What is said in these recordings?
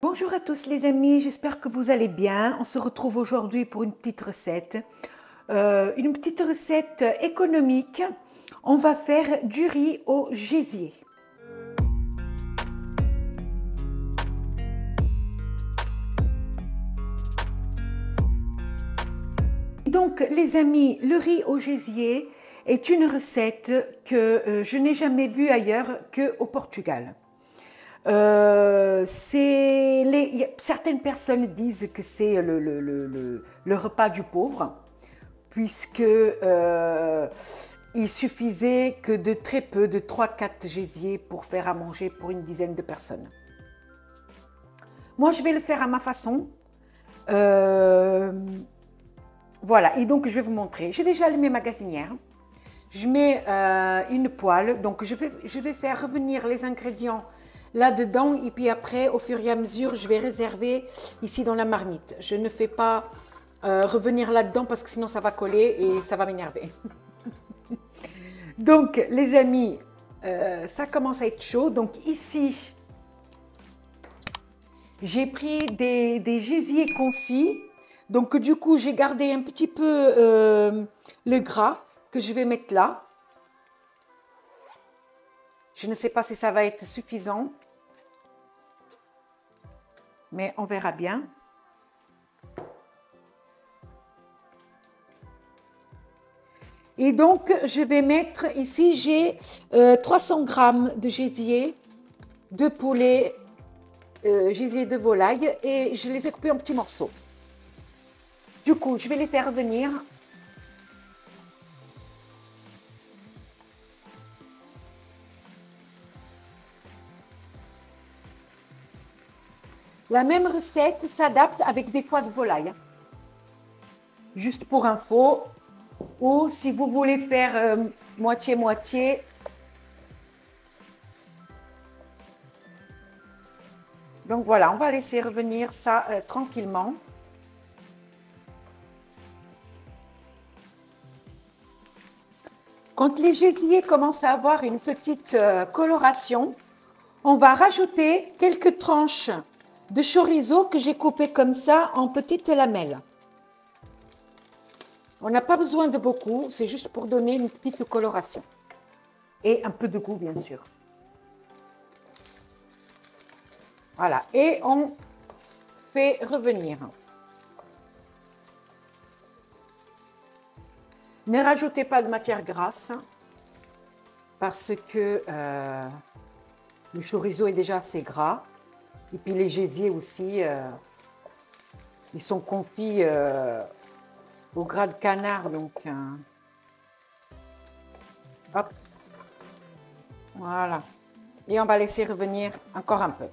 Bonjour à tous les amis, j'espère que vous allez bien. On se retrouve aujourd'hui pour une petite recette. Économique. On va faire du riz au gésier. Donc les amis, le riz au gésier est une recette que je n'ai jamais vue ailleurs qu'au Portugal. Certaines personnes disent que c'est le repas du pauvre, puisque il suffisait que de très peu, de 3-4 gésiers pour faire à manger pour une dizaine de personnes. Moi, je vais le faire à ma façon. Voilà, et donc je vais vous montrer. J'ai déjà allumé ma gazinière. Je mets une poêle, donc je vais faire revenir les ingrédients là-dedans et puis après, au fur et à mesure, je vais réserver ici dans la marmite. Je ne fais pas revenir là-dedans parce que sinon ça va coller et ça va m'énerver. Donc les amis, ça commence à être chaud. Donc ici, j'ai pris des gésiers confits. Donc du coup, j'ai gardé un petit peu le gras que je vais mettre là. Je ne sais pas si ça va être suffisant, mais on verra bien. Et donc, je vais mettre ici, j'ai 300 grammes de gésier, de poulet, gésier de volaille, et je les ai coupés en petits morceaux. Du coup, je vais les faire venir. La même recette s'adapte avec des foies de volaille. Juste pour info, ou si vous voulez faire moitié-moitié. Donc voilà, on va laisser revenir ça tranquillement. Quand les gésiers commencent à avoir une petite coloration, on va rajouter quelques tranches de chorizo que j'ai coupé comme ça en petites lamelles. On n'a pas besoin de beaucoup, c'est juste pour donner une petite coloration. Et un peu de goût, bien sûr. Voilà, et on fait revenir. Ne rajoutez pas de matière grasse parce que le chorizo est déjà assez gras. Et puis les gésiers aussi, ils sont confits au gras de canard. Donc, hop, voilà. Et on va laisser revenir encore un peu.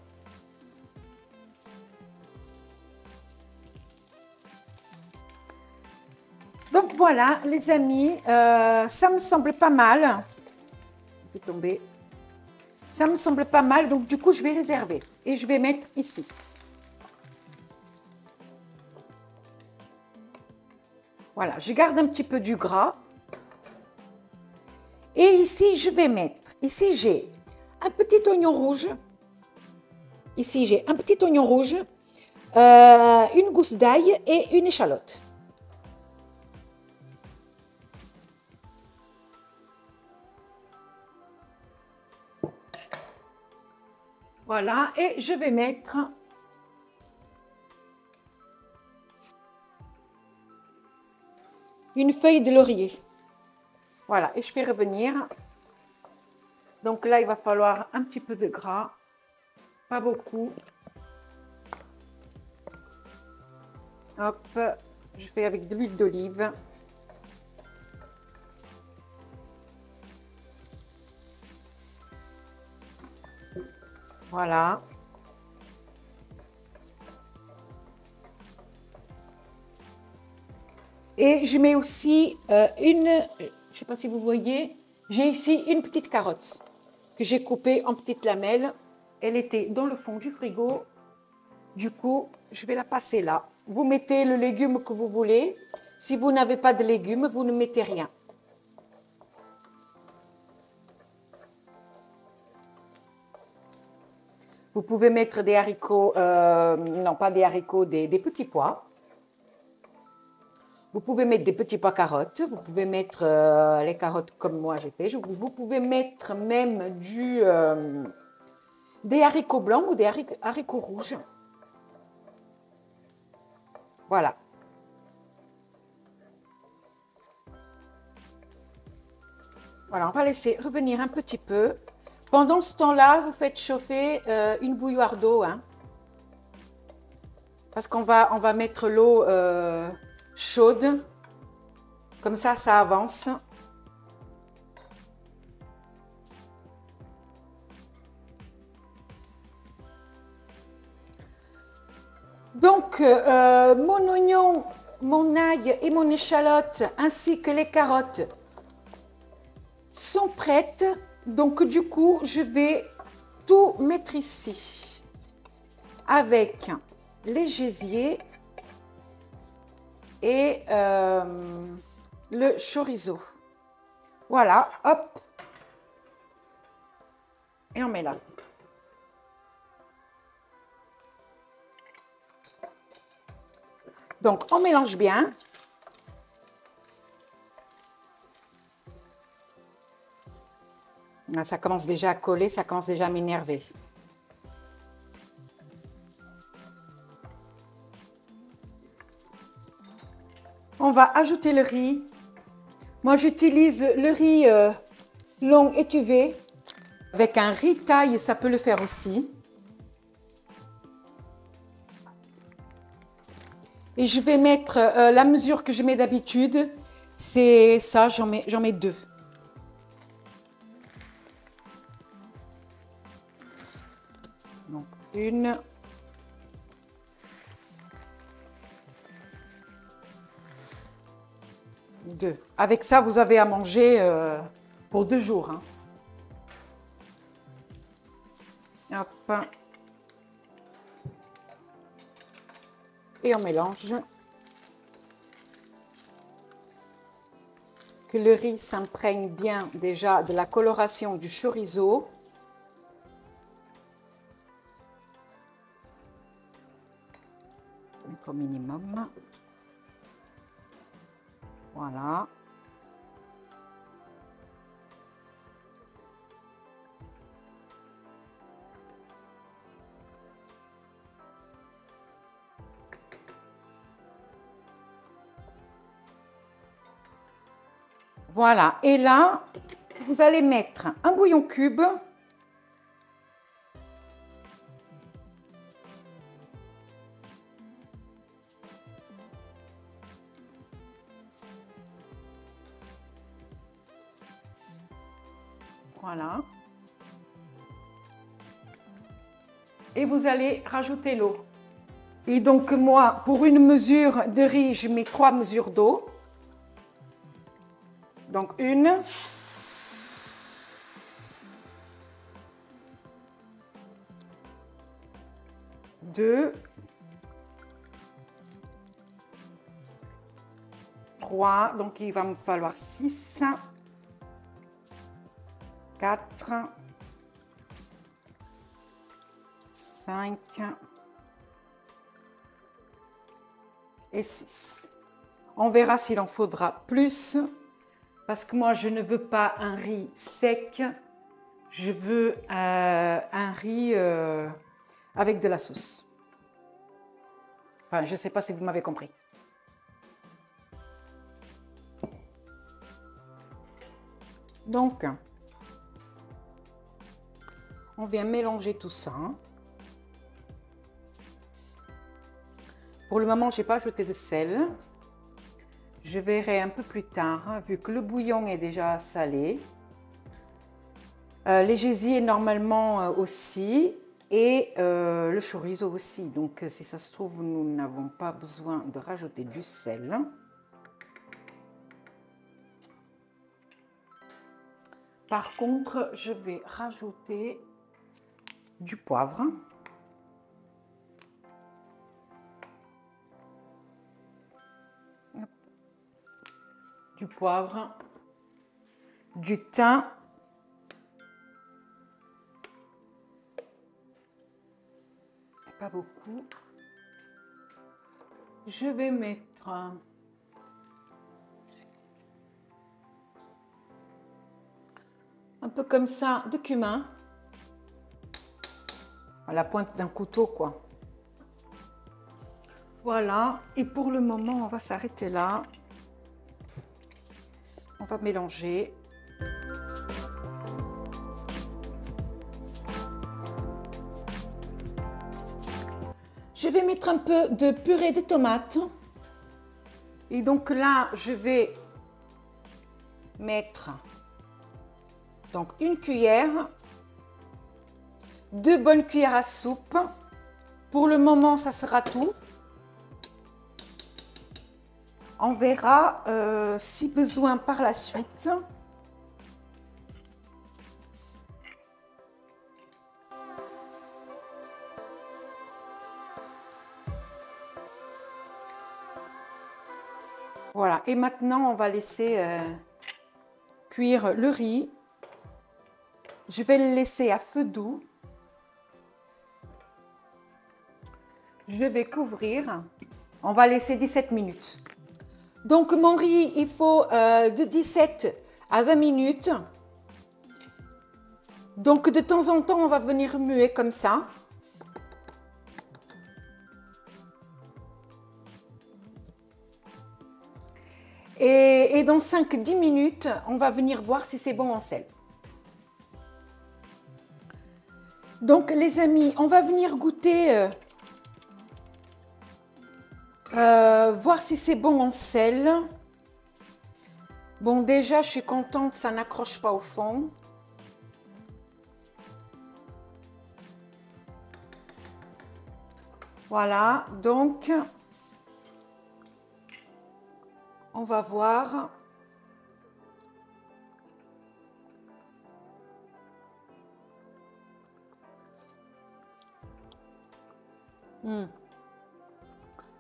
Donc voilà, les amis, ça me semble pas mal. Je vais tomber. Ça me semble pas mal, donc du coup, je vais réserver. Et je vais mettre ici. Voilà, je garde un petit peu du gras. Et ici, je vais mettre, ici j'ai un petit oignon rouge. Ici, j'ai un petit oignon rouge, une gousse d'ail et une échalote. Voilà, et je vais mettre une feuille de laurier. Voilà, et je fais revenir. Donc là, il va falloir un petit peu de gras, pas beaucoup. Hop, je fais avec de l'huile d'olive. Voilà. Et je mets aussi je ne sais pas si vous voyez, j'ai ici une petite carotte que j'ai coupée en petites lamelles. Elle était dans le fond du frigo. Du coup, je vais la passer là. Vous mettez le légume que vous voulez. Si vous n'avez pas de légumes, vous ne mettez rien. Vous pouvez mettre des haricots, non pas des haricots, des petits pois. Vous pouvez mettre des petits pois carottes. Vous pouvez mettre les carottes comme moi j'ai fait. Vous pouvez mettre même des haricots blancs ou des haricots rouges. Voilà. Voilà, on va laisser revenir un petit peu. Pendant ce temps-là, vous faites chauffer une bouilloire d'eau. Hein, parce qu'on va mettre l'eau chaude. Comme ça avance. Donc, mon oignon, mon ail et mon échalote, ainsi que les carottes, sont prêtes. Donc, du coup, je vais tout mettre ici avec les gésiers et le chorizo. Voilà, hop. Et on met là. Donc, on mélange bien. Là, ça commence déjà à coller, ça commence déjà à m'énerver. On va ajouter le riz. Moi, j'utilise le riz long étuvé. Avec un riz taille, ça peut le faire aussi. Et je vais mettre la mesure que je mets d'habitude. C'est ça, j'en mets 2. Donc, 1. 2. Avec ça, vous avez à manger pour 2 jours. Hein. Hop. Et on mélange. Que le riz s'imprègne bien déjà de la coloration du chorizo. Mettre au minimum. Voilà. Voilà, et là, vous allez mettre un bouillon cube. Voilà. Et vous allez rajouter l'eau. Et donc moi, pour une mesure de riz, je mets 3 mesures d'eau. Donc 1, 2, 3, donc il va me falloir 6, 4, 5 et 6. On verra s'il en faudra plus. Parce que moi, je ne veux pas un riz sec, je veux un riz avec de la sauce. Enfin, je ne sais pas si vous m'avez compris. Donc, on vient mélanger tout ça. Pour le moment, je n'ai pas ajouté de sel. Je verrai un peu plus tard, vu que le bouillon est déjà salé. Les gésiers normalement aussi, et le chorizo aussi. Donc si ça se trouve, nous n'avons pas besoin de rajouter du sel. Par contre, je vais rajouter du poivre. Du poivre, du thym, beaucoup. Je vais mettre un peu comme ça de cumin. À la pointe d'un couteau, quoi. Voilà. Et pour le moment, on va s'arrêter là. On va mélanger. Je vais mettre un peu de purée de tomates. Et donc là, je vais mettre donc une cuillère, 2 bonnes cuillères à soupe. Pour le moment, ça sera tout. On verra si besoin par la suite. Voilà, et maintenant on va laisser cuire le riz. Je vais le laisser à feu doux. Je vais couvrir. On va laisser 17 minutes. Donc mon riz, il faut de 17 à 20 minutes. Donc de temps en temps, on va venir remuer comme ça. Et dans 5-10 minutes, on va venir voir si c'est bon en sel. Donc les amis, on va venir goûter, voir si c'est bon en sel. Bon, déjà, je suis contente, ça n'accroche pas au fond. Voilà, donc on va voir.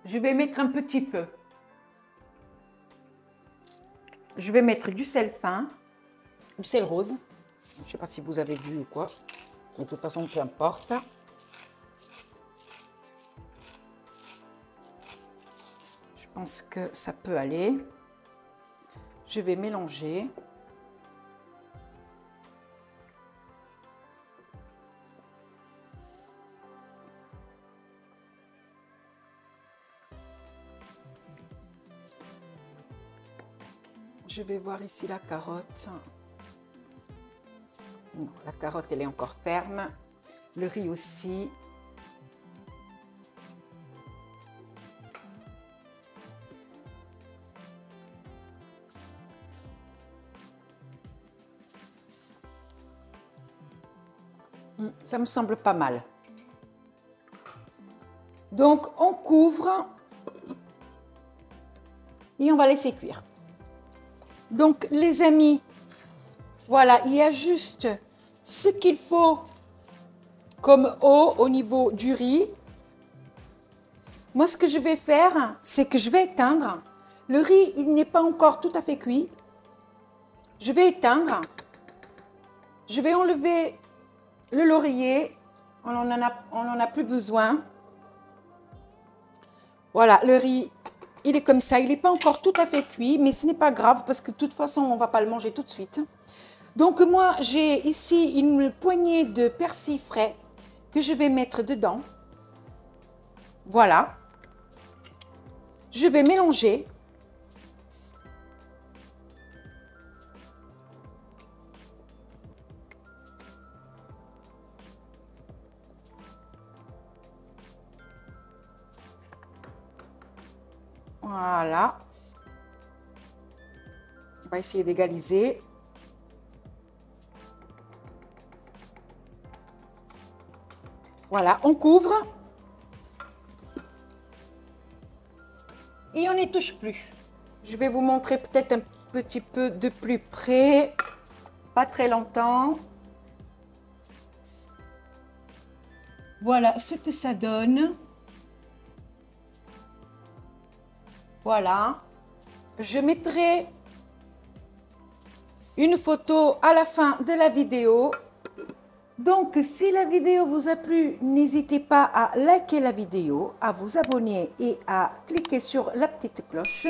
Je vais mettre un petit peu. Je vais mettre du sel fin, du sel rose. Je ne sais pas si vous avez vu ou quoi. De toute façon, peu importe. Je pense que ça peut aller. Je vais mélanger. Je vais voir ici la carotte. Non, la carotte, elle est encore ferme. Le riz aussi. Ça me semble pas mal. Donc, on couvre et on va laisser cuire. Donc, les amis, voilà, il y a juste ce qu'il faut comme eau au niveau du riz. Moi, ce que je vais faire, c'est que je vais éteindre. Le riz, il n'est pas encore tout à fait cuit. Je vais éteindre. Je vais enlever le laurier. On n'en a plus besoin. Voilà, le riz, il est comme ça. Il n'est pas encore tout à fait cuit, mais ce n'est pas grave parce que de toute façon, on ne va pas le manger tout de suite. Donc, moi, j'ai ici une poignée de persil frais que je vais mettre dedans. Voilà. Je vais mélanger. Voilà. On va essayer d'égaliser. Voilà, on couvre. Et on n'y touche plus. Je vais vous montrer peut-être un petit peu de plus près. Pas très longtemps. Voilà ce que ça donne. Voilà. Je mettrai une photo à la fin de la vidéo. Donc, si la vidéo vous a plu, n'hésitez pas à liker la vidéo, à vous abonner et à cliquer sur la petite cloche.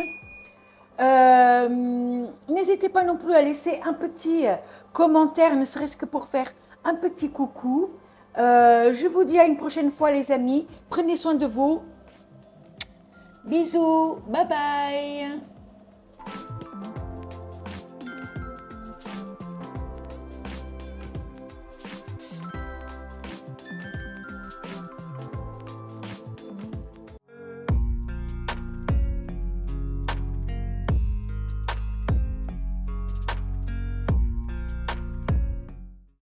N'hésitez pas non plus à laisser un petit commentaire, ne serait-ce que pour faire un petit coucou. Je vous dis à une prochaine fois les amis. Prenez soin de vous. Bisous, bye bye.